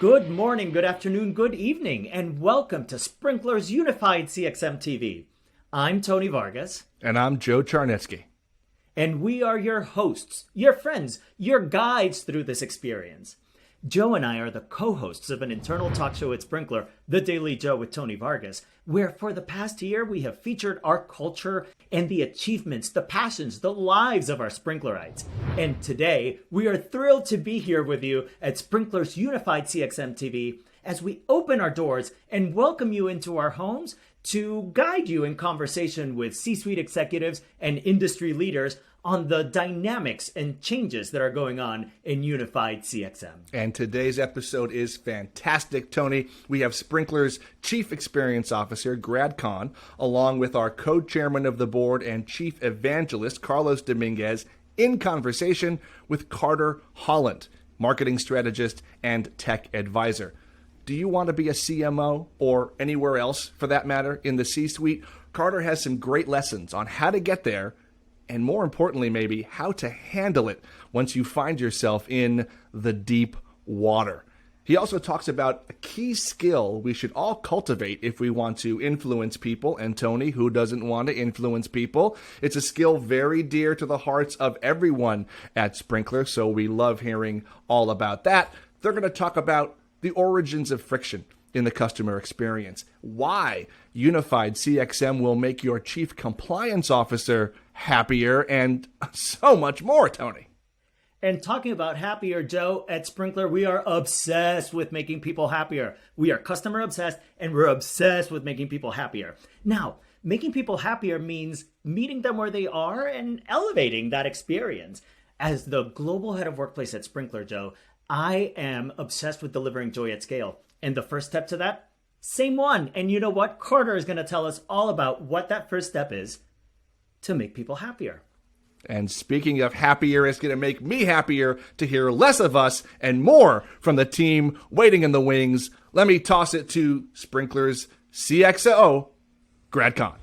Good morning, good afternoon, good evening, and welcome to Sprinklr's Unified CXM TV. I'm Tony Vargas. And I'm Joe Charnitski. And we are your hosts, your friends, your guides through this experience. Joe and I are the co-hosts of an internal talk show at Sprinklr, The Daily Joe with Tony Vargas, where for the past year we have featured our culture and the achievements, the passions, the lives of our Sprinklrites. And today we are thrilled to be here with you at Sprinklr's Unified CXM TV as we open our doors and welcome you into our homes to guide you in conversation with C-suite executives and industry leaders on the dynamics and changes that are going on in Unified CXM. And today's episode is fantastic, Tony. We have Sprinklr's Chief Experience Officer, Grad Conn, along with our co-chairman of the board and chief evangelist, Carlos Dominquez, in conversation with Carter Holland, marketing strategist and tech advisor. Do you want to be a CMO or anywhere else, for that matter, in the C-suite? Carter has some great lessons on how to get there, and more importantly, maybe, how to handle it once you find yourself in the deep water. He also talks about a key skill we should all cultivate if we want to influence people. And Tony, who doesn't want to influence people? It's a skill very dear to the hearts of everyone at Sprinklr, so we love hearing all about that. They're going to talk about the origins of friction in the customer experience, why Unified CXM will make your chief compliance officer happier, and so much more, Tony. And talking about happier, Joe, at Sprinklr, we are obsessed with making people happier. We are customer obsessed, and we're obsessed with making people happier. Now, making people happier means meeting them where they are and elevating that experience. As the global head of workplace at Sprinklr, Joe, I am obsessed with delivering joy at scale. And the first step to that, same one. And you know what? Carter is going to tell us all about what that first step is to make people happier. And speaking of happier, it's going to make me happier to hear less of us and more from the team waiting in the wings. Let me toss it to Sprinklr's CXO, Grad Conn.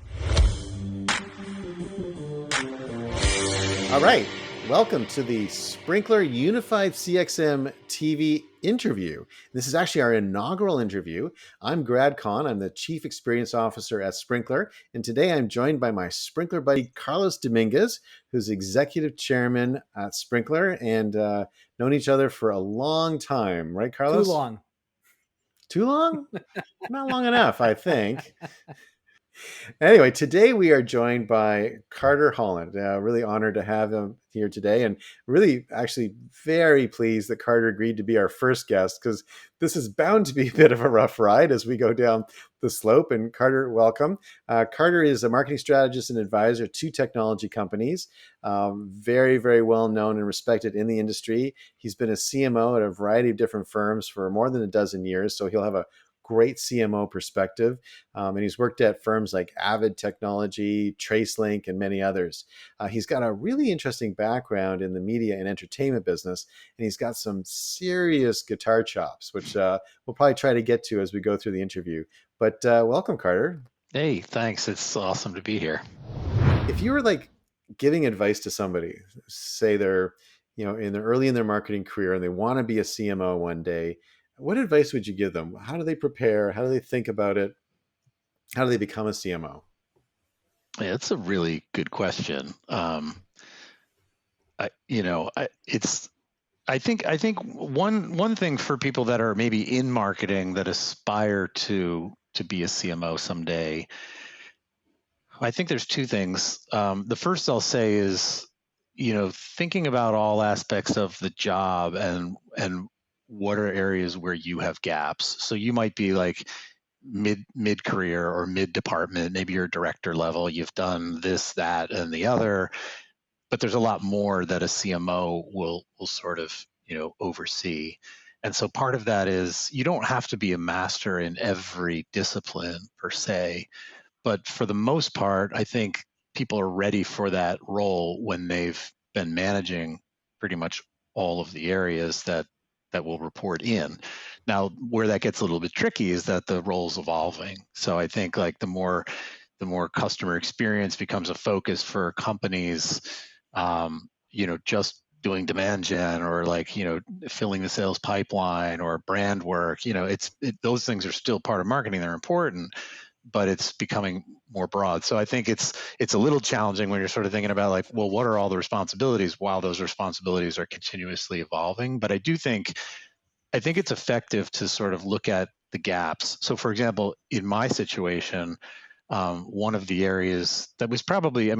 All right. Welcome to the Sprinklr Unified CXM TV interview. This is actually our inaugural interview. I'm Grad Conn. I'm the Chief Experience Officer at Sprinklr. And today I'm joined by my Sprinklr buddy, Carlos Dominquez, who's Executive Chairman at Sprinklr and known each other for a long time. Right, Carlos? Too long. Too long? Not long enough, I think. Anyway, today we are joined by Carter Holland. Really honored to have him here today, and really actually very pleased that Carter agreed to be our first guest, because this is bound to be a bit of a rough ride as we go down the slope. And Carter, welcome. Carter is a marketing strategist and advisor to technology companies, very, very well known and respected in the industry. He's been a CMO at a variety of different firms for more than a dozen years, so he'll have a great CMO perspective. And he's worked at firms like Avid Technology, TraceLink, and many others. He's got a really interesting background in the media and entertainment business, and he's got some serious guitar chops, which we'll probably try to get to as we go through the interview. But welcome, Carter. Hey, thanks. It's awesome to be here. If you were like giving advice to somebody, say they're early in their marketing career and they want to be a CMO one day, what advice would you give them? How do they prepare? How do they think about it? How do they become a CMO? Yeah, it's a really good question. I think one thing for people that are maybe in marketing that aspire to be a CMO someday, I think there's two things. The first I'll say is, thinking about all aspects of the job and what are areas where you have gaps. So you might be like mid career or mid department, maybe you're director level, you've done this, that, and the other, but there's a lot more that a CMO will sort of, oversee. And so part of that is you don't have to be a master in every discipline per se, but for the most part, I think people are ready for that role when they've been managing pretty much all of the areas that will report in. Now, where that gets a little bit tricky is that the role's evolving. So I think like the more customer experience becomes a focus for companies, just doing demand gen or like, filling the sales pipeline or brand work. Those things are still part of marketing. They're important, but it's becoming more broad. So I think it's a little challenging when you're sort of thinking about like, well, what are all the responsibilities while those responsibilities are continuously evolving? But I think it's effective to sort of look at the gaps. So for example, in my situation, one of the areas that was probably,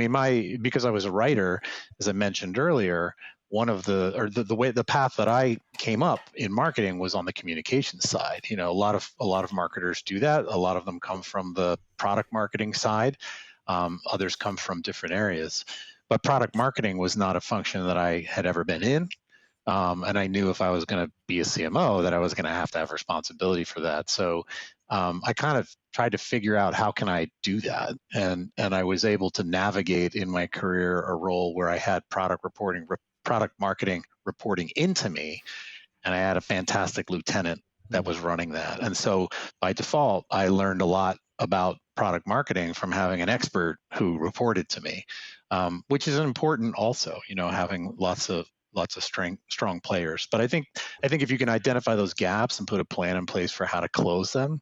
because I was a writer, as I mentioned earlier, the path that I came up in marketing was on the communication side. A lot of marketers do that. A lot of them come from the product marketing side. Others come from different areas. But product marketing was not a function that I had ever been in. And I knew if I was going to be a CMO that I was going to have responsibility for that. So I kind of tried to figure out how can I do that. And I was able to navigate in my career a role where I had product marketing reporting into me. And I had a fantastic lieutenant that was running that. And so by default, I learned a lot about product marketing from having an expert who reported to me, which is important also, having lots of strong players. But I think if you can identify those gaps and put a plan in place for how to close them,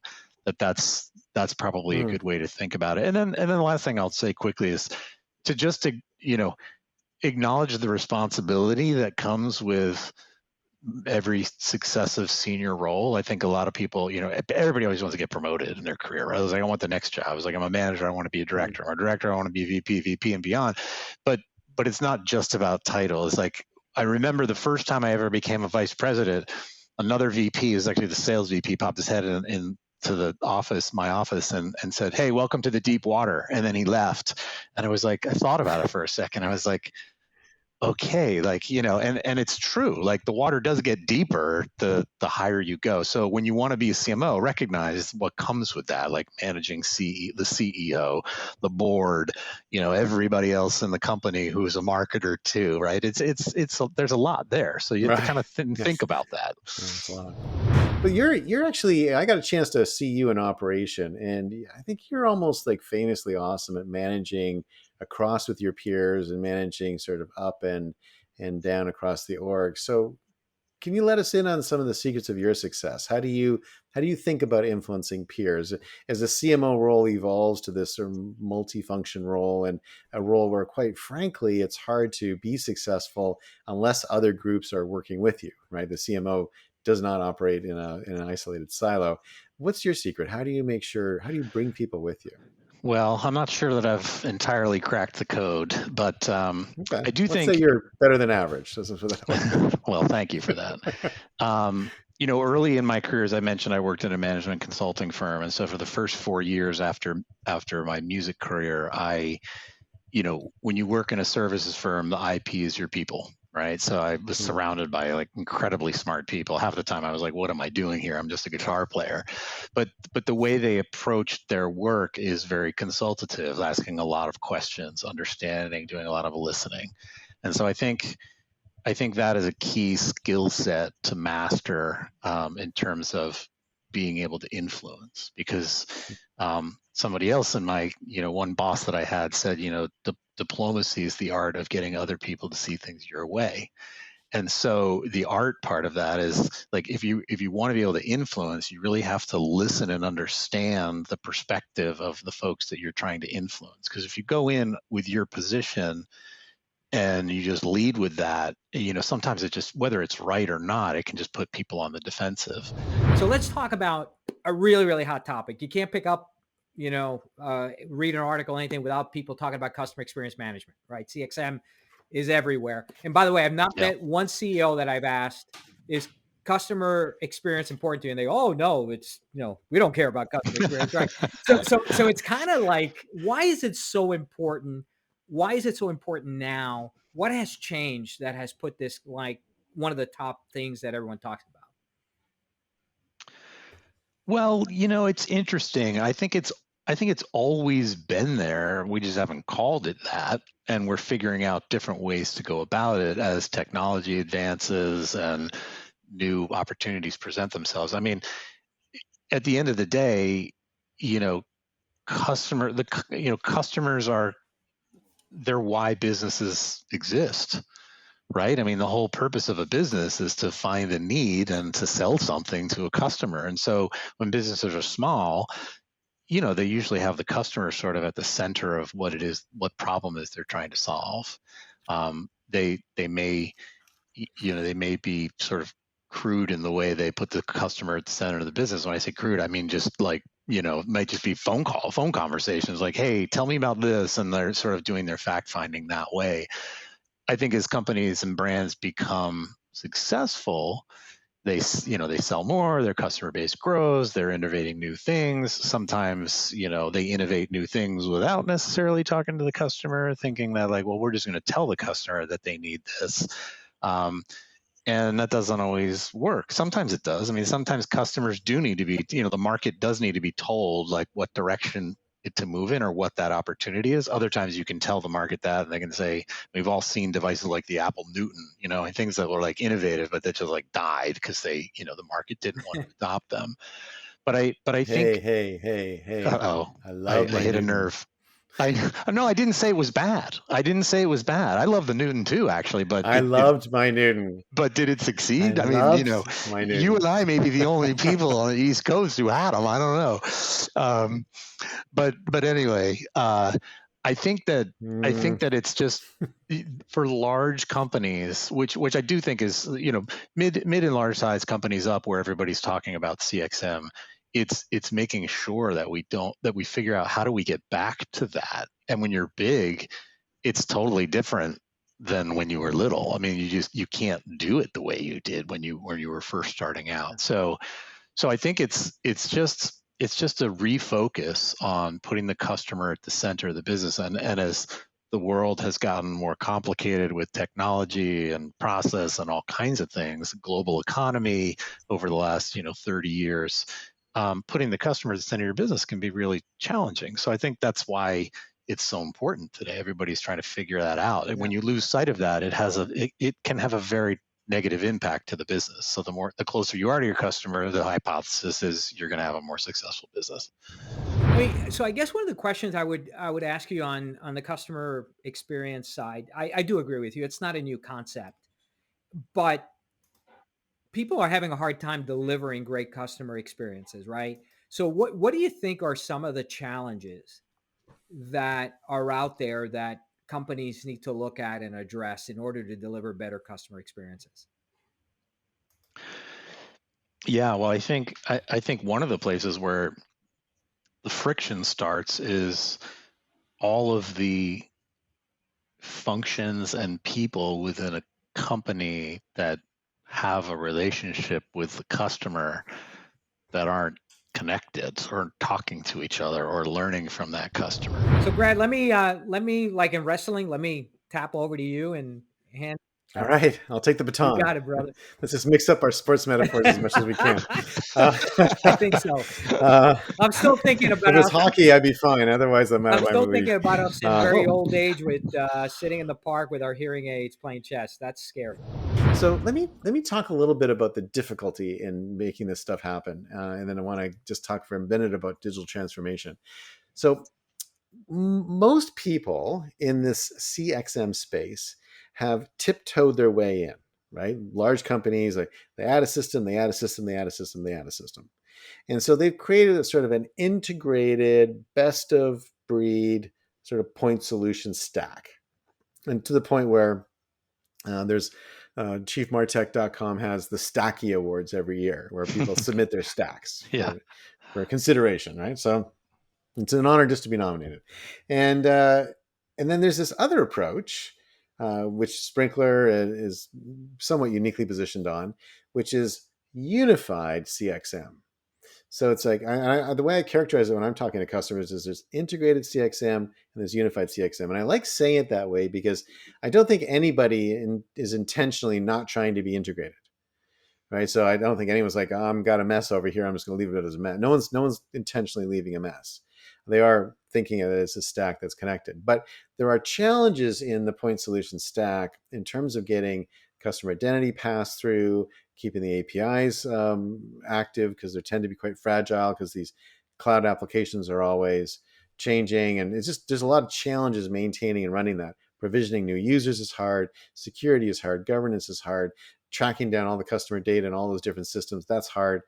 that's probably a good way to think about it. And then the last thing I'll say quickly is to acknowledge the responsibility that comes with every successive senior role. I think a lot of people, everybody always wants to get promoted in their career, right? I was like, I want the next job. I was like, I'm a manager, I want to be a director. I'm a director, I want to be VP and beyond. But it's not just about title. It's like, I remember the first time I ever became a vice president, another VP, is actually the sales VP, popped his head into the office, my office, and said, "Hey, welcome to the deep water." And then he left. And I was like, I thought about it for a second. I was like, okay, and it's true. Like the water does get deeper the higher you go. So when you want to be a CMO, recognize what comes with that, like managing the CEO, the board, everybody else in the company who's a marketer too, right? It's there's a lot there. So you have to kind of think about that. That's a lot. But you're actually, I got a chance to see you in operation, and I think you're almost like famously awesome at managing across with your peers and managing sort of up and down across the org. So can you let us in on some of the secrets of your success? How do you think about influencing peers as the CMO role evolves to this sort of multifunction role, and a role where, quite frankly, it's hard to be successful unless other groups are working with you, right? The CMO does not operate in an isolated silo. What's your secret? How do you bring people with you? Well, I'm not sure that I've entirely cracked the code, but okay. I do think say you're better than average. Well, thank you for that. Early in my career, as I mentioned, I worked in a management consulting firm, and so for the first 4 years after my music career, when you work in a services firm, the IP is your people, right? So I was surrounded by like incredibly smart people. Half the time I was like, what am I doing here? I'm just a guitar player. But the way they approach their work is very consultative, asking a lot of questions, understanding, doing a lot of listening. And so I think that is a key skill set to master in terms of being able to influence, because somebody else in my, one boss that I had said, diplomacy is the art of getting other people to see things your way. And so the art part of that is like, if you want to be able to influence, you really have to listen and understand the perspective of the folks that you're trying to influence. Because if you go in with your position and you just lead with that, sometimes it just, whether it's right or not, it can just put people on the defensive. So let's talk about a really, really hot topic. You can't pick up, read an article, anything without people talking about customer experience management, right? CXM is everywhere. And by the way, I've not met one CEO that I've asked, is customer experience important to you? And they go, oh no, it's, we don't care about customer experience, right? So it's kind of like, why is it so important? Why is it so important now? What has changed that has put this like one of the top things that everyone talks about? Well, it's interesting. I think it's always been there. We just haven't called it that. And we're figuring out different ways to go about it as technology advances and new opportunities present themselves. I mean, at the end of the day, customers are, they're why businesses exist, right? I mean, the whole purpose of a business is to find a need and to sell something to a customer. And so when businesses are small, they usually have the customer sort of at the center of what it is, what problem is they're trying to solve. They may, they may be sort of crude in the way they put the customer at the center of the business. When I say crude, I mean just like, it might just be phone conversations like, hey, tell me about this. And they're sort of doing their fact finding that way. I think as companies and brands become successful, they sell more, their customer base grows, they're innovating new things. Sometimes, they innovate new things without necessarily talking to the customer, thinking that like, well, we're just going to tell the customer that they need this. And that doesn't always work. Sometimes it does. I mean, sometimes customers do need to be, the market does need to be told like what direction to move in or what that opportunity is. Other times you can tell the market that, and they can say, we've all seen devices like the Apple Newton, and things that were like innovative, but that just like died because they, the market didn't want to adopt them. But I think, hey, I hit a nerve. No, I didn't say it was bad. I love the Newton too, actually, but I loved my Newton. But did it succeed? I mean, my Newton. You and I may be the only people on the East Coast who had them. I don't know. But anyway, I think that it's just for large companies, which I do think is, mid and large size companies up where everybody's talking about CXM. It's making sure that we figure out how do we get back to that. And when you're big, it's totally different than when you were little. I mean, you can't do it the way you did when you were first starting out. So I think it's just a refocus on putting the customer at the center of the business. And as the world has gotten more complicated with technology and process and all kinds of things, global economy over the last 30 years, putting the customer at the center of your business can be really challenging. So I think that's why it's so important today. Everybody's trying to figure that out. And when you lose sight of that, it can have a very negative impact to the business. So the closer you are to your customer, the hypothesis is you're going to have a more successful business. So I guess one of the questions I would ask you on the customer experience side, I do agree with you. It's not a new concept, but people are having a hard time delivering great customer experiences, right? So what do you think are some of the challenges that are out there that companies need to look at and address in order to deliver better customer experiences? Yeah, well, I think one of the places where the friction starts is all of the functions and people within a company that have a relationship with the customer that aren't connected or talking to each other or learning from that customer. So Grad, let me like in wrestling, let me tap over to you and hand. All right, I'll take the baton. You got it, brother. Let's just mix up our sports metaphors as much as we can. I think so. I'm still thinking about. If it was hockey, I'd be fine. Otherwise, I'm out of my still movie. Thinking about us in very old age with sitting in the park with our hearing aids playing chess. That's scary. So let me talk a little bit about the difficulty in making this stuff happen, and then I want to just talk for a minute about digital transformation. So most people in this CXM space have tiptoed their way in, right? Large companies, like they add a system, they add a system, they add a system, they add a system. And so they've created a sort of an integrated, best of breed sort of point solution stack. And to the point where there's chiefmartech.com has the Stacky Awards every year where people submit their stacks for consideration, right? So it's an honor just to be nominated. And then there's this other approach, which Sprinklr is somewhat uniquely positioned on, which is Unified CXM. So it's like, the way I characterize it when I'm talking to customers is there's integrated CXM and there's unified CXM. And I like saying it that way because I don't think anybody is intentionally not trying to be integrated, right? So I don't think anyone's like, oh, I've got a mess over here, I'm just going to leave it as a mess. No one's intentionally leaving a mess. They are thinking of it as a stack that's connected. But there are challenges in the point solution stack in terms of getting customer identity passed through, keeping the APIs active because they tend to be quite fragile because these cloud applications are always changing. And it's just, there's a lot of challenges maintaining and running that, provisioning new users is hard, security is hard, governance is hard, tracking down all the customer data and all those different systems, that's hard.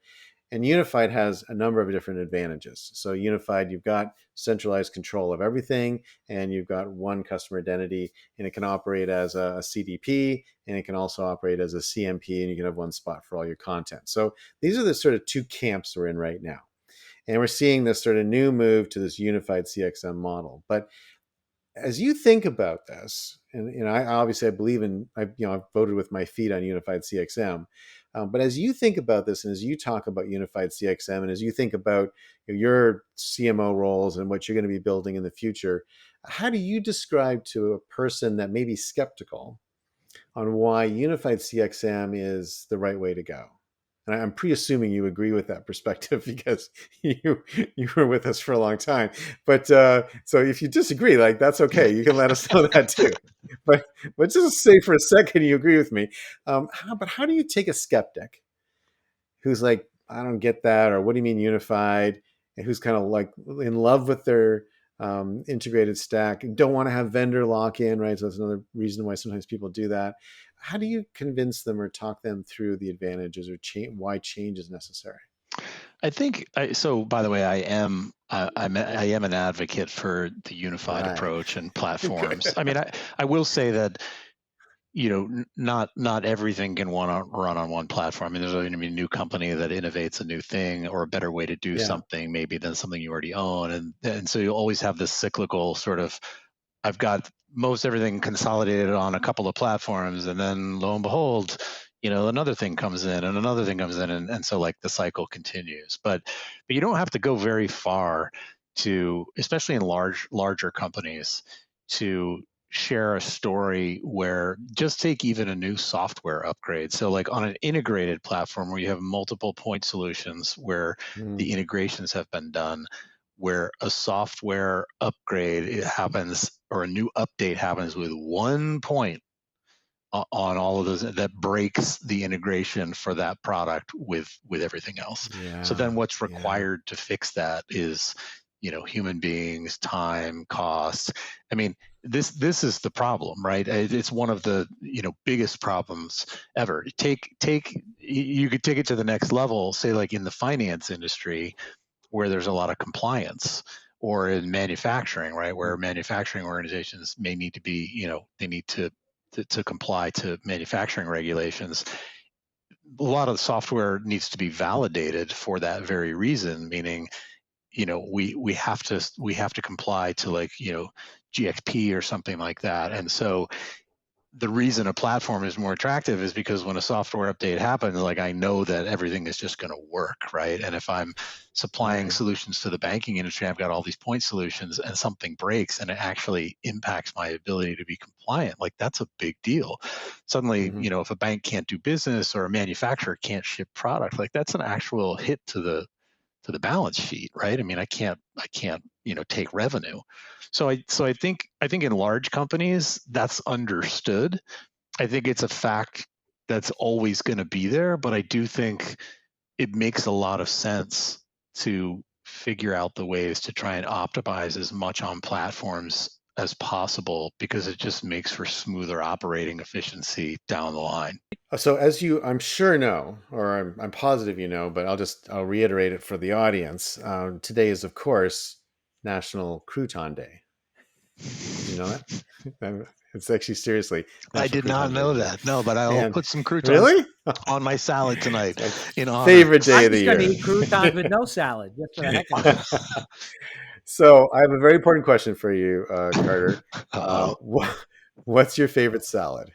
And Unified has a number of different advantages. So Unified, you've got centralized control of everything, and you've got one customer identity, and it can operate as a CDP, and it can also operate as a CMP, and you can have one spot for all your content. So these are the sort of two camps we're in right now. And we're seeing this sort of new move to this unified CXM model. But as you think about this, and I obviously I believe in, I've voted with my feet on unified CXM. But as you think about this, and as you talk about unified CXM, and as you think about your CMO roles and what you're going to be building in the future, how do you describe to a person that may be skeptical on why unified CXM is the right way to go? And I'm pre-assuming you agree with that perspective because you were with us for a long time. But so if you disagree, like, that's okay. You can let us know that too. But just say for a second you agree with me. But how do you take a skeptic who's like, I don't get that, or what do you mean unified, and who's kind of like in love with their integrated stack and don't want to have vendor lock-in, right? So that's another reason why sometimes people do that. How do you convince them or talk them through the advantages or why change is necessary? I think so. By the way, I am an advocate for the unified approach and platforms. I mean, I will say that, not everything can run on one platform. I mean, there's going to be a new company that innovates a new thing or a better way to do something, maybe than something you already own, and so you always have this cyclical sort of, I've got most everything consolidated on a couple of platforms, and then lo and behold, another thing comes in and another thing comes in, and so like the cycle continues. But you don't have to go very far to, especially in larger companies, to share a story where just take even a new software upgrade. So like on an integrated platform where you have multiple point solutions where the integrations have been done, where a software upgrade happens or a new update happens with 1 point on all of those, that breaks the integration for that product with everything else. So then what's required to fix that is, human beings, time, cost. I mean, this is the problem, right? It's one of the biggest problems ever. You could take it to the next level, say like in the finance industry, where there's a lot of compliance, or in manufacturing, right, where manufacturing organizations may need to be, they need to comply to manufacturing regulations. A lot of the software needs to be validated for that very reason, meaning, we have to comply to like, GXP or something like that. And so the reason a platform is more attractive is because when a software update happens, like, I know that everything is just going to work, right? And if I'm supplying solutions to the banking industry, I've got all these point solutions, and something breaks and it actually impacts my ability to be compliant, like, that's a big deal. Suddenly, if a bank can't do business or a manufacturer can't ship product, like, that's an actual hit to the balance sheet, right? I mean, I can't, take revenue. So I think in large companies that's understood. I think it's a fact that's always going to be there, but I do think it makes a lot of sense to figure out the ways to try and optimize as much on platforms as possible, because it just makes for smoother operating efficiency down the line. So as you, I'm sure know, or I'm positive but I'll reiterate it for the audience. Today is, of course, National Crouton Day. Did you know that? It's actually, seriously, I did not know that. No, but I'll put some croutons really on my salad tonight. In honor. Favorite day of the year. I'm just going to eat croutons with no salad, just for the heck of it. So I have a very important question for you, Carter. What's your favorite salad?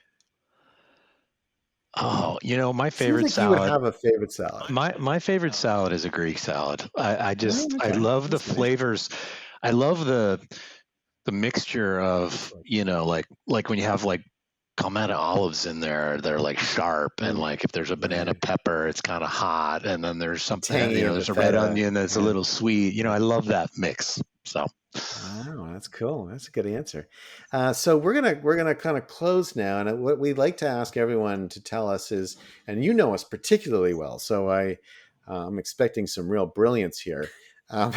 Oh, my favorite salad. You would have a favorite salad. My favorite salad is a Greek salad. I love the flavors. I love the mixture of, like when you have like Kalmata olives in there, they're like sharp, and like if there's a banana pepper, it's kind of hot, and then there's something, there's a red onion that's a little sweet. I love that mix. So. Oh, that's cool. That's a good answer. So we're gonna kind of close now, and what we'd like to ask everyone to tell us is, and you know us particularly well, so I'm expecting some real brilliance here. um,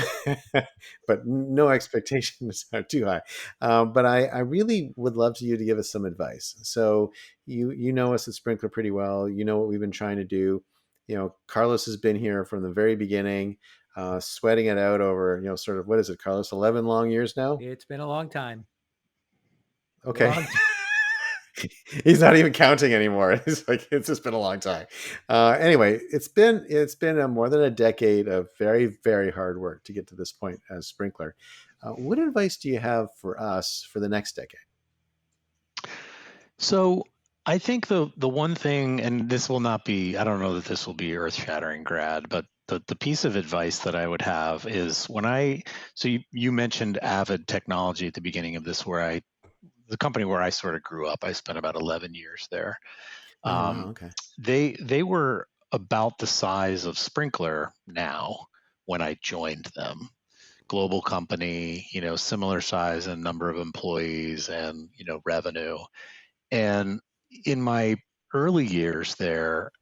but no expectations are too high. But I really would love you to give us some advice. So you know us at Sprinklr pretty well. You know what we've been trying to do. Carlos has been here from the very beginning, sweating it out over, sort of, what is it, Carlos, 11 long years now? It's been a long time. Okay. Long time. He's not even counting anymore. It's like, it's just been a long time. Anyway, it's been more than a decade of very, very hard work to get to this point as Sprinklr. What advice do you have for us for the next decade? So I think the one thing, and this will not be, I don't know that this will be earth-shattering, Grad, but the piece of advice that I would have is so you mentioned Avid Technology at the beginning of this, the company where I sort of grew up. I spent about 11 years there. Okay. They were about the size of Sprinklr now when I joined them. Global company, similar size and number of employees and, revenue. And in my early years there,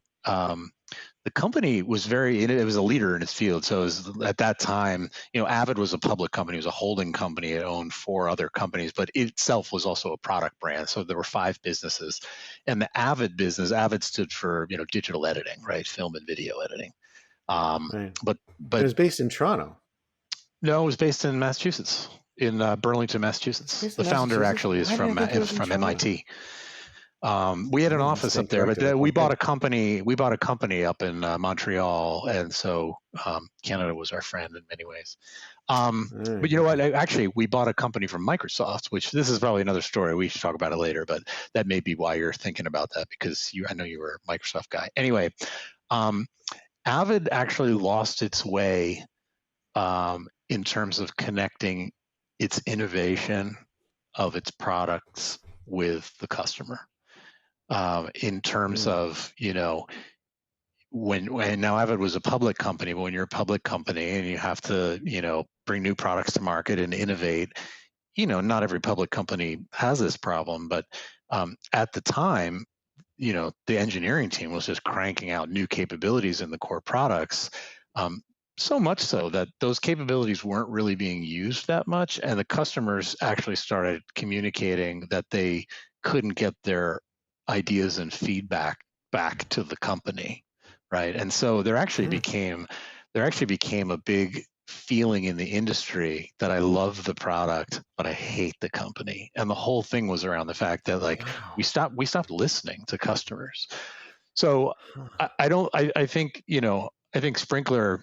the company was it was a leader in its field. So at that time, Avid was a public company, it was a holding company. It owned 4 other companies, but it itself was also a product brand. So there were 5 businesses. And the Avid business, Avid stood for, digital editing, right? Film and video editing. Right. But it was based in Toronto. No, it was based in Massachusetts, in Burlington, Massachusetts. The founder actually is from MIT. We had an office up there, but we bought a company. We bought a company up in Montreal, and so Canada was our friend in many ways. But you know what? Actually, we bought a company from Microsoft, which this is probably another story. We should talk about it later, but that may be why you're thinking about that, because I know you were a Microsoft guy. Anyway, Avid actually lost its way in terms of connecting its innovation of its products with the customer. In terms of, when now Avid was a public company, but when you're a public company and you have to, bring new products to market and innovate, not every public company has this problem, but at the time, the engineering team was just cranking out new capabilities in the core products. So much so that those capabilities weren't really being used that much, and the customers actually started communicating that they couldn't get their ideas and feedback back to the company, right? And so there actually became a big feeling in the industry that I love the product, but I hate the company. And the whole thing was around the fact that we stopped listening to customers. So I think Sprinklr,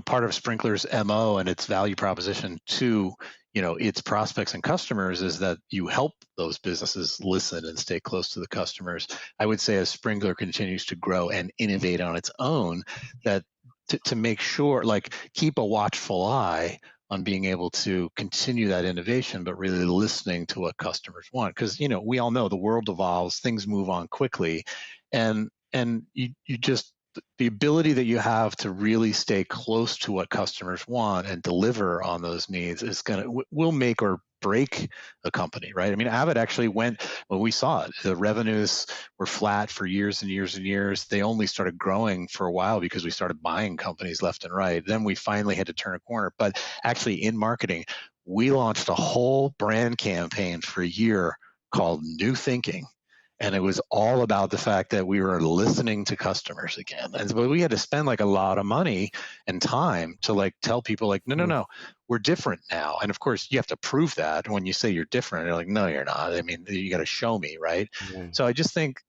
part of Sprinklr's MO and its value proposition to, its prospects and customers is that you help those businesses listen and stay close to the customers. I would say as Sprinklr continues to grow and innovate on its own, that to make sure, keep a watchful eye on being able to continue that innovation, but really listening to what customers want. Because, we all know the world evolves, things move on quickly, and you just, the ability that you have to really stay close to what customers want and deliver on those needs will make or break a company, right? I mean, Avid actually when we saw it, the revenues were flat for years and years and years. They only started growing for a while because we started buying companies left and right. Then we finally had to turn a corner. But actually in marketing, we launched a whole brand campaign for a year called New Thinking. And it was all about the fact that we were listening to customers again. And so we had to spend a lot of money and time to tell people no, we're different now. And of course you have to prove that when you say you're different. You're like, no, you're not. I mean, you got to show me, right? So I think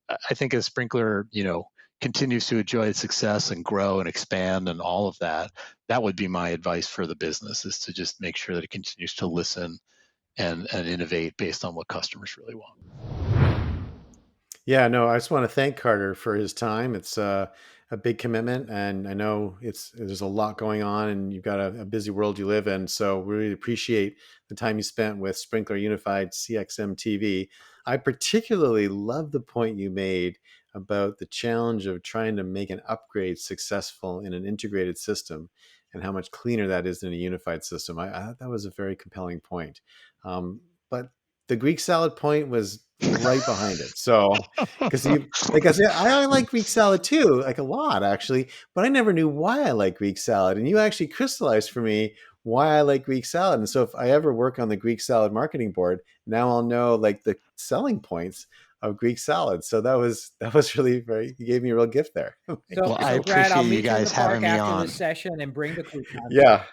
as Sprinklr, continues to enjoy its success and grow and expand and all of that, that would be my advice for the business, is to just make sure that it continues to listen and innovate based on what customers really want. Yeah, no, I just want to thank Carter for his time. It's a big commitment, and I know there's a lot going on, and you've got a busy world you live in. So we really appreciate the time you spent with Sprinklr Unified CXM TV. I particularly love the point you made about the challenge of trying to make an upgrade successful in an integrated system, and how much cleaner that is in a unified system. I thought that was a very compelling point. But the Greek salad point was right behind it. So, because like I said, I like Greek salad too, like a lot actually, but I never knew why I like Greek salad. And you actually crystallized for me why I like Greek salad. And so if I ever work on the Greek salad marketing board, now I'll know like the selling points of Greek salad. So that was really very, you gave me a real gift there. So, I Brad, I'll appreciate you meet you in the guys park having me after on. this session and bring the croutons. Yeah.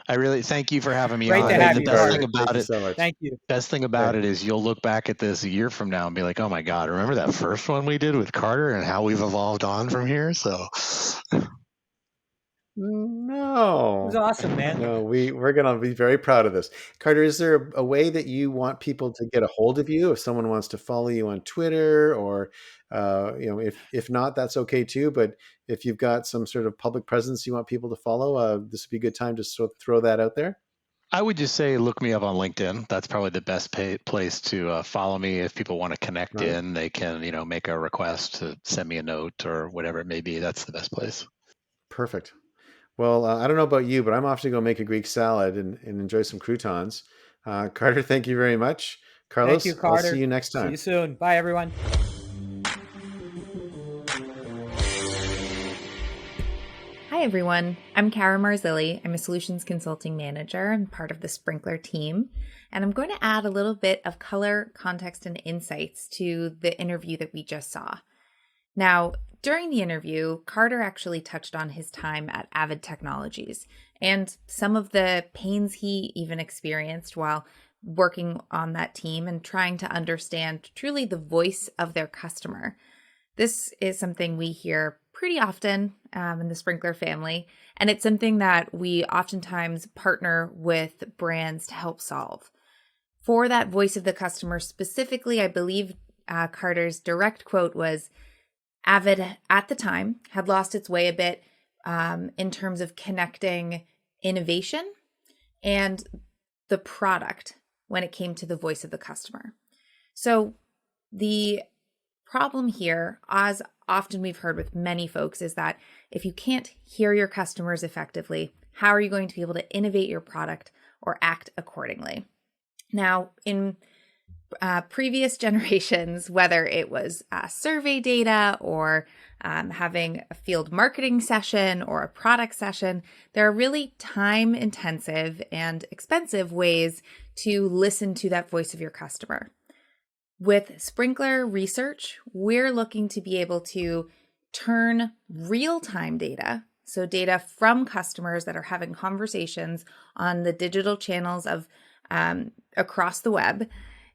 I really thank you for having me Great on. to And have the you, best Carter. thing about Thank you it, so much. Thank you. best thing about it is you'll look back at this a year from now and be like, oh my God, remember that first one we did with Carter and how we've evolved on from here? So No. It was awesome, man. No, we're going to be very proud of this. Carter, is there a way that you want people to get a hold of you if someone wants to follow you on Twitter or, if not, that's okay too. But if you've got some sort of public presence you want people to follow, this would be a good time to throw that out there. I would just say, look me up on LinkedIn. That's probably the best place to follow me. If people want to connect in, they can, make a request to send me a note or whatever it may be. That's the best place. Perfect. Well, I don't know about you, but I'm off to go make a Greek salad and enjoy some croutons. Carter, thank you very much. Carlos, Thank you, Carter. I'll see you next time. See you soon. Bye, everyone. Hi, everyone. I'm Cara Marzilli. I'm a solutions consulting manager and part of the Sprinklr team. And I'm going to add a little bit of color, context, and insights to the interview that we just saw. Now, during the interview, Carter actually touched on his time at Avid Technologies and some of the pains he even experienced while working on that team and trying to understand truly the voice of their customer. This is something we hear pretty often in the Sprinklr family, and it's something that we oftentimes partner with brands to help solve. For that voice of the customer specifically, I believe Carter's direct quote was, Avid at the time had lost its way a bit in terms of connecting innovation and the product when it came to the voice of the customer. So the problem here, as often we've heard with many folks, is that if you can't hear your customers effectively, how are you going to be able to innovate your product or act accordingly? Now, in previous generations, whether it was survey data or having a field marketing session or a product session, there are really time intensive and expensive ways to listen to that voice of your customer. With Sprinklr Research, we're looking to be able to turn real-time data, so data from customers that are having conversations on the digital channels of across the web,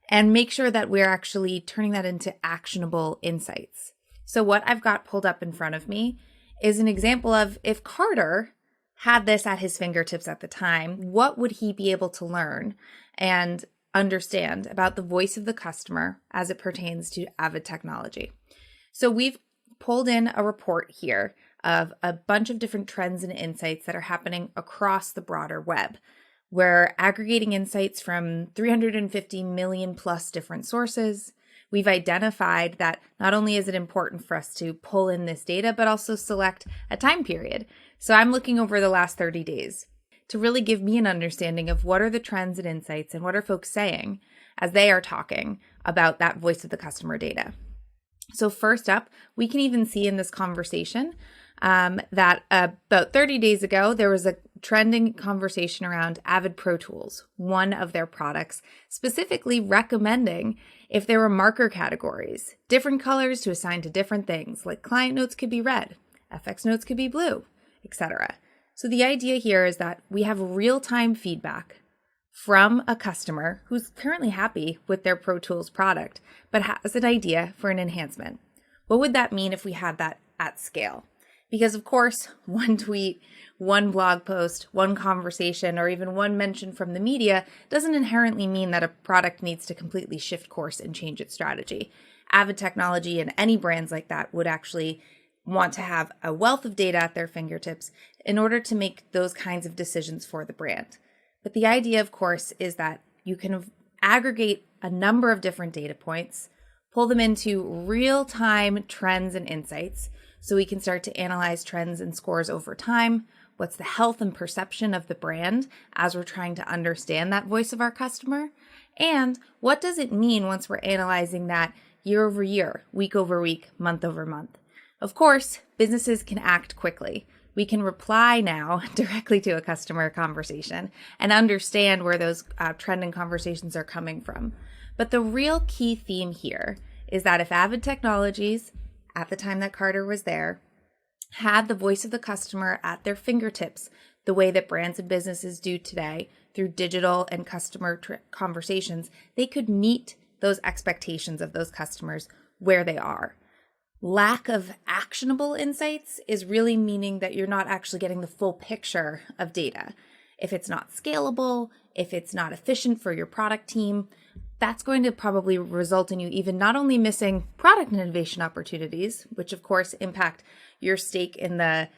and make sure that we're actually turning that into actionable insights. So what I've got pulled up in front of me is an example of if Carter had this at his fingertips at the time, what would he be able to learn and understand about the voice of the customer as it pertains to Avid Technology? So we've pulled in a report here of a bunch of different trends and insights that are happening across the broader web. We're aggregating insights from 350 million plus different sources. We've identified that not only is it important for us to pull in this data, but also select a time period. So I'm looking over the last 30 days to really give me an understanding of what are the trends and insights and what are folks saying as they are talking about that voice of the customer data. So first up, we can even see in this conversation that about 30 days ago, there was a trending conversation around Avid Pro Tools, one of their products, specifically recommending if there were marker categories, different colors to assign to different things, like client notes could be red, FX notes could be blue, etc. So the idea here is that we have real-time feedback from a customer who's currently happy with their Pro Tools product, but has an idea for an enhancement. What would that mean if we had that at scale? Because of course, one tweet, one blog post, one conversation, or even one mention from the media doesn't inherently mean that a product needs to completely shift course and change its strategy. Avid Technology and any brands like that would actually want to have a wealth of data at their fingertips in order to make those kinds of decisions for the brand. But the idea, of course, is that you can aggregate a number of different data points, pull them into real-time trends and insights, so we can start to analyze trends and scores over time. What's the health and perception of the brand as we're trying to understand that voice of our customer? And what does it mean once we're analyzing that year over year, week over week, month over month? Of course, businesses can act quickly. We can reply now directly to a customer conversation and understand where those trending conversations are coming from. But the real key theme here is that if Avid Technologies, at the time that Carter was there, had the voice of the customer at their fingertips, the way that brands and businesses do today through digital and customer conversations, they could meet those expectations of those customers where they are. Lack of actionable insights is really meaning that you're not actually getting the full picture of data. If it's not scalable, if it's not efficient for your product team, that's going to probably result in you even not only missing product and innovation opportunities, which of course impact your stake in the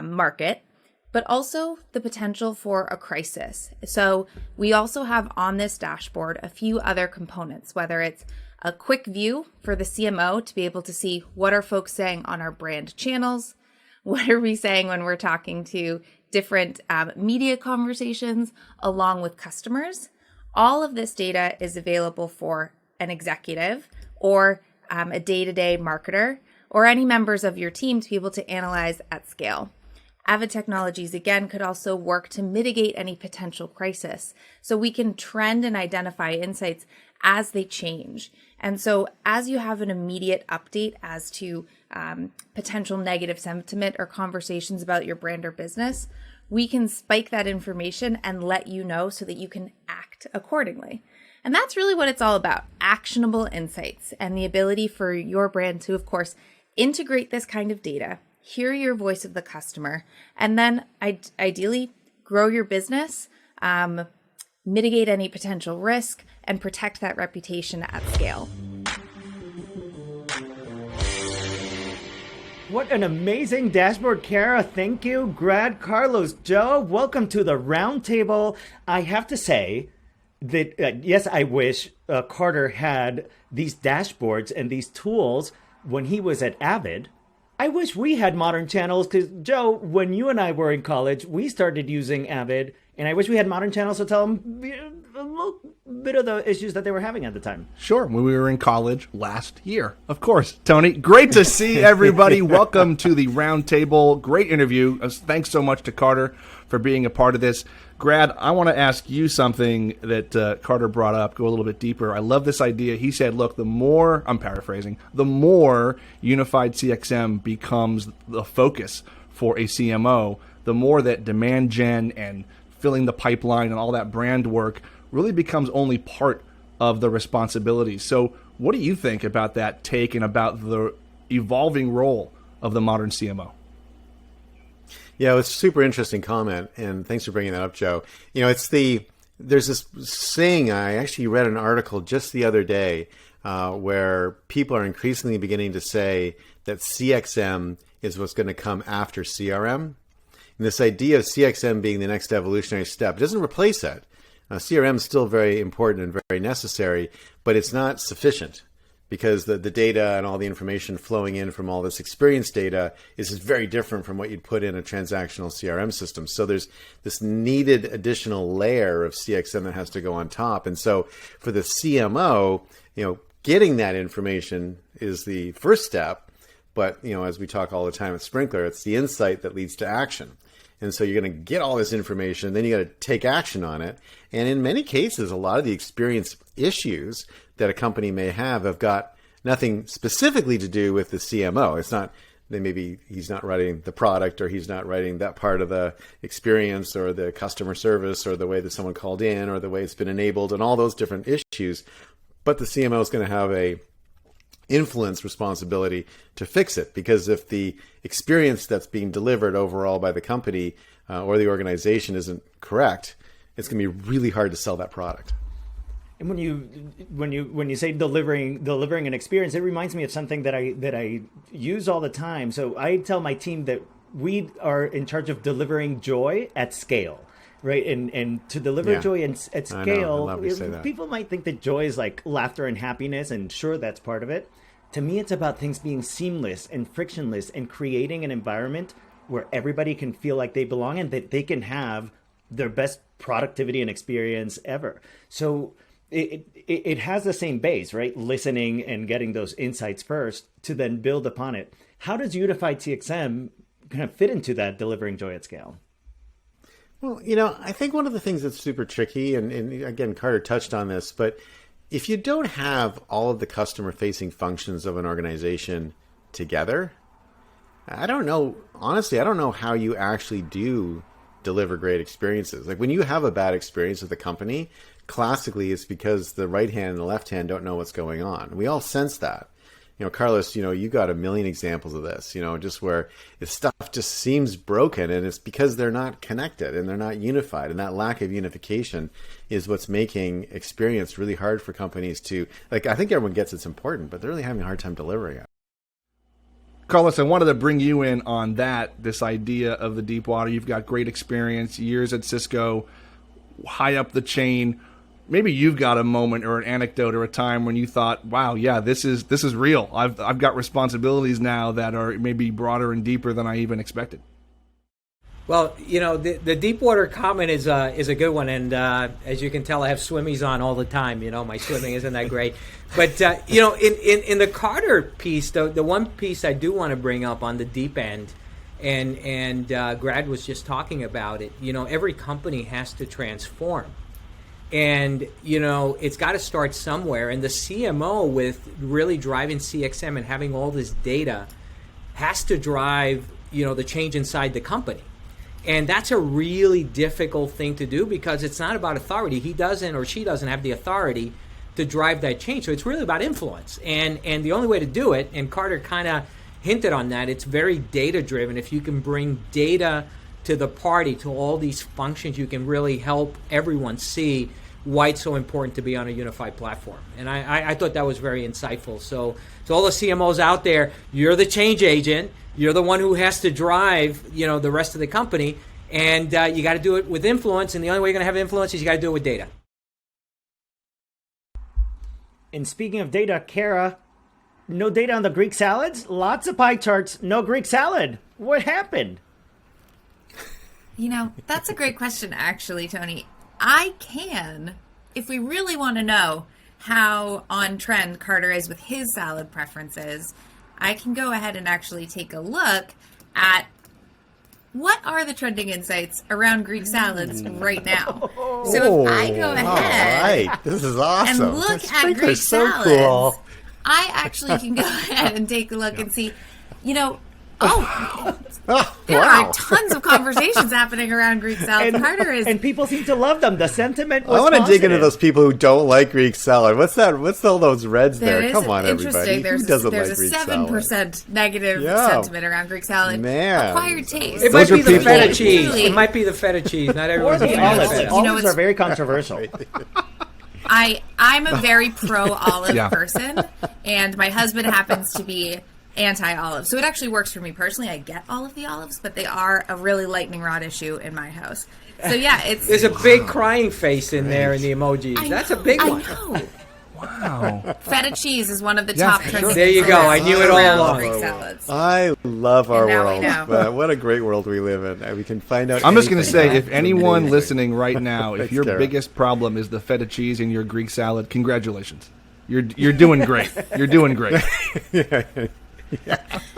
market, but also the potential for a crisis. So we also have on this dashboard a few other components, whether it's a quick view for the CMO to be able to see what are folks saying on our brand channels, what are we saying when we're talking to different media conversations along with customers. All of this data is available for an executive or a day-to-day marketer or any members of your team to be able to analyze at scale. Avid Technologies, again, could also work to mitigate any potential crisis. So we can trend and identify insights as they change. And so as you have an immediate update as to potential negative sentiment or conversations about your brand or business, we can spike that information and let you know so that you can act accordingly. And that's really what it's all about, actionable insights and the ability for your brand to, of course, integrate this kind of data, hear your voice of the customer, and then ideally grow your business, mitigate any potential risk, and protect that reputation at scale. What an amazing dashboard, Cara. Thank you. Grad, Carlos, Joe, welcome to the roundtable. I have to say that, yes, I wish Carter had these dashboards and these tools when he was at Avid. I wish we had modern channels because, Joe, when you and I were in college, we started using Avid, and I wish we had modern channels to tell them a little bit of the issues that they were having at the time. Sure, when we were in college last year. Of course, Tony. Great to see everybody. Welcome to the roundtable. Great interview. Thanks so much to Carter for being a part of this. Grad, I want to ask you something that Carter brought up, go a little bit deeper. I love this idea. He said, look, the more, I'm paraphrasing, the more Unified CXM becomes the focus for a CMO, the more that demand gen and filling the pipeline and all that brand work really becomes only part of the responsibility. So what do you think about that take and about the evolving role of the modern CMO? Yeah, it's a super interesting comment, and thanks for bringing that up, Joe. You know, there's this saying, I actually read an article just the other day where people are increasingly beginning to say that CXM is what's going to come after CRM. And this idea of CXM being the next evolutionary step doesn't replace that. CRM is still very important and very necessary, but it's not sufficient because the data and all the information flowing in from all this experience data is very different from what you'd put in a transactional CRM system. So there's this needed additional layer of CXM that has to go on top. And so for the CMO, you know, getting that information is the first step. But, you know, as we talk all the time at Sprinklr, it's the insight that leads to action. And so you're going to get all this information, then you got to take action on it. And in many cases, a lot of the experience issues that a company may have got nothing specifically to do with the CMO. It's not that maybe he's not writing the product or he's not writing that part of the experience or the customer service or the way that someone called in or the way it's been enabled and all those different issues. But the CMO is going to have a influence responsibility to fix it, because if the experience that's being delivered overall by the company or the organization isn't correct, it's going to be really hard to sell that product. And when you say delivering an experience, it reminds me of something that I use all the time. So I tell my team that we are in charge of delivering joy at scale. Right. And to deliver joy at scale, people might think that joy is like laughter and happiness. And sure, that's part of it. To me, it's about things being seamless and frictionless and creating an environment where everybody can feel like they belong and that they can have their best productivity and experience ever. So it has the same base, right? Listening and getting those insights first to then build upon it. How does Unified CXM kind of fit into that delivering joy at scale? Well, I think one of the things that's super tricky, and again, Carter touched on this, but if you don't have all of the customer-facing functions of an organization together, I don't know how you actually do deliver great experiences. Like when you have a bad experience with a company, classically it's because the right hand and the left hand don't know what's going on. We all sense that. Carlos, you got a million examples of this, just where if stuff just seems broken, and it's because they're not connected and they're not unified, and that lack of unification is what's making experience really hard for companies to, like, I think everyone gets it's important, but they're really having a hard time delivering it. Carlos, I wanted to bring you in on this idea of the deep water. You've got great experience, years at Cisco, high up the chain. Maybe you've got a moment or an anecdote or a time when you thought, wow, yeah, this is real. I've got responsibilities now that are maybe broader and deeper than I even expected. Well, the deep water comment is a good one, and as you can tell, I have swimmies on all the time. My swimming isn't that great, but in the Carter piece, the one piece I do want to bring up on the deep end, and Grad was just talking about it. Every company has to transform. And, it's got to start somewhere. And the CMO, with really driving CXM and having all this data, has to drive, the change inside the company. And that's a really difficult thing to do because it's not about authority. He doesn't or she doesn't have the authority to drive that change. So it's really about influence. And the only way to do it, and Carter kind of hinted on that, it's very data-driven. If you can bring data to the party, to all these functions, you can really help everyone see why it's so important to be on a unified platform. And I thought that was very insightful. So all the CMOs out there, you're the change agent. You're the one who has to drive, the rest of the company. And you got to do it with influence. And the only way you're going to have influence is you got to do it with data. And speaking of data, Cara, no data on the Greek salads? Lots of pie charts, no Greek salad. What happened? That's a great question, actually, Tony. I can, if we really want to know how on trend Carter is with his salad preferences, I can go ahead and actually take a look at what are the trending insights around Greek salads right now. So if I go ahead this is awesome. and look at Greek salads, cool. I actually can go ahead and take a look and see, there are tons of conversations happening around Greek salad. And people seem to love them. The sentiment was I want to positive. dig into those people who don't like Greek salad. What's that? What's all those reds there? Come on, everybody. Who doesn't there's like Greek a salad? 7% negative sentiment around Greek salad. Man. Acquired taste. It might be the people- feta cheese. It might be the feta cheese. Not Or everyone's the a fan of olives. feta. Olives are very controversial. I'm a very pro olive Yeah. person, and my husband happens to be anti-olive. So it actually works for me personally. I get all of the olives, but they are a really lightning rod issue in my house. So yeah, There's a big crying face in there in the emojis. That's a big one. I know. Wow. Feta cheese is one of the top trending. There you go. I knew it all around along. Greek salads. I love our And now we world. know. But what a great world we live in. And we can find out. I'm just going to anything. say, if It's anyone amazing. listening right now, if Thanks, your Cara. biggest problem is the feta cheese in your Greek salad, congratulations. You're doing great. You're doing great.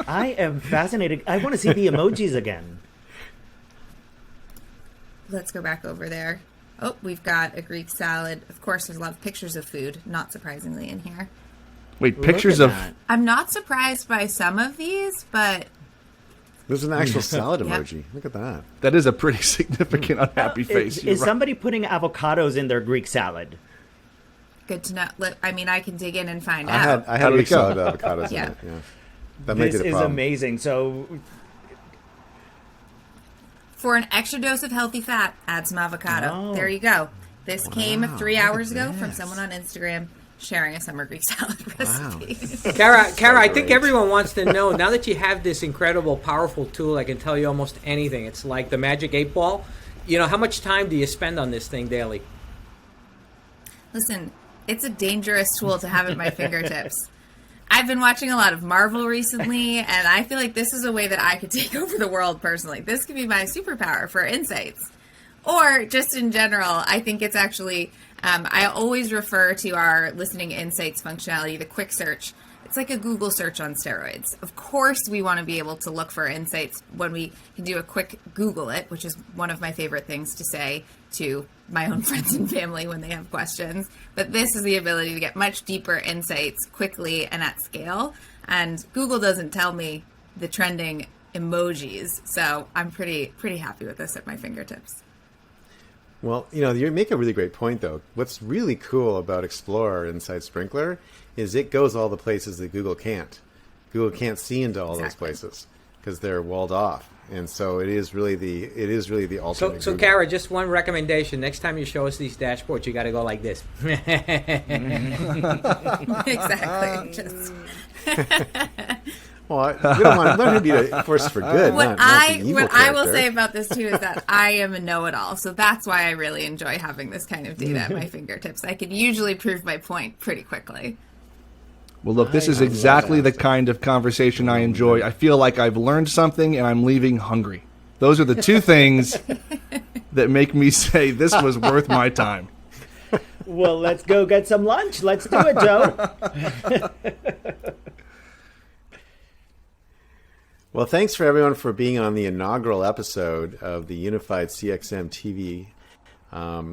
I am fascinated. I want to see the emojis again. Let's go back over there. Oh, we've got a Greek salad. Of course, there's a lot of pictures of food, not surprisingly, in here. Wait, pictures Look of... at that. I'm not surprised by some of these, but There's an actual salad Yep. emoji. Look at that. That is a pretty significant unhappy face. You're Is right. somebody putting avocados in their Greek salad? good to know. I mean, I can dig in and find I out. had How did Greek it go? salad with avocados Yeah. in it. Yeah. That might This be the is problem. amazing. So For an extra dose of healthy fat, add some avocado. Oh. There you go. This came 3 hours ago from someone on Instagram sharing a summer Greek salad recipe. Cara, I think great. everyone wants to know, now that you have this incredible, powerful tool, I can tell you almost anything. It's like the magic 8-ball. How much time do you spend on this thing daily? Listen, it's a dangerous tool to have at my fingertips. I've been watching a lot of Marvel recently, and I feel like this is a way that I could take over the world personally. This could be my superpower for insights. Or just in general, I think it's actually I always refer to our listening insights functionality, the quick search. It's like a Google search on steroids. Of course, we want to be able to look for insights when we can do a quick Google it, which is one of my favorite things to say to my own friends and family when they have questions. But this is the ability to get much deeper insights quickly and at scale. And Google doesn't tell me the trending emojis, so I'm pretty happy with this at my fingertips. Well, you make a really great point, though. What's really cool about Explorer inside Sprinklr is it goes all the places that Google can't. Google can't see into all those places because they're walled off, and so it is really the ultimate. So Cara, just one recommendation: next time you show us these dashboards, you got to go like this. Exactly. Just. Well, we don't want to be a force for good. What not the evil I will character. say about this too is that I am a know-it-all, so that's why I really enjoy having this kind of data at my fingertips. I can usually prove my point pretty quickly. Well, look, this is exactly the kind of conversation I enjoy. I feel like I've learned something and I'm leaving hungry. Those are the two things that make me say this was worth my time. Well, let's go get some lunch. Let's do it, Joe. Well, thanks for everyone for being on the inaugural episode of the Unified CXM TV.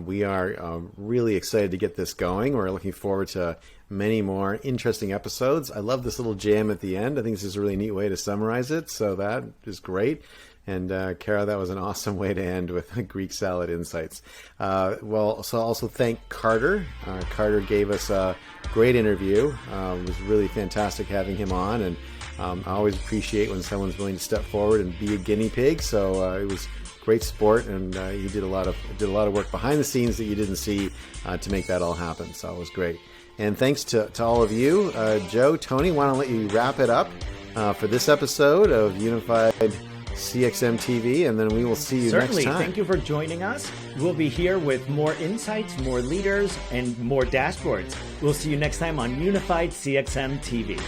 We are really excited to get this going. We're looking forward to many more interesting episodes. I love this little jam at the end. I think this is a really neat way to summarize it, so that is great. And Cara, that was an awesome way to end with Greek salad insights. So also thank Carter. Carter gave us a great interview. It was really fantastic having him on, and I always appreciate when someone's willing to step forward and be a guinea pig. So it was great sport, and he did a lot of work behind the scenes that you didn't see to make that all happen. So it was great. And thanks to all of you, Joe, Tony. Why don't I let you wrap it up for this episode of Unified CXM TV, and then we will see you Certainly. next time. Thank you for joining us. We'll be here with more insights, more leaders, and more dashboards. We'll see you next time on Unified CXM TV.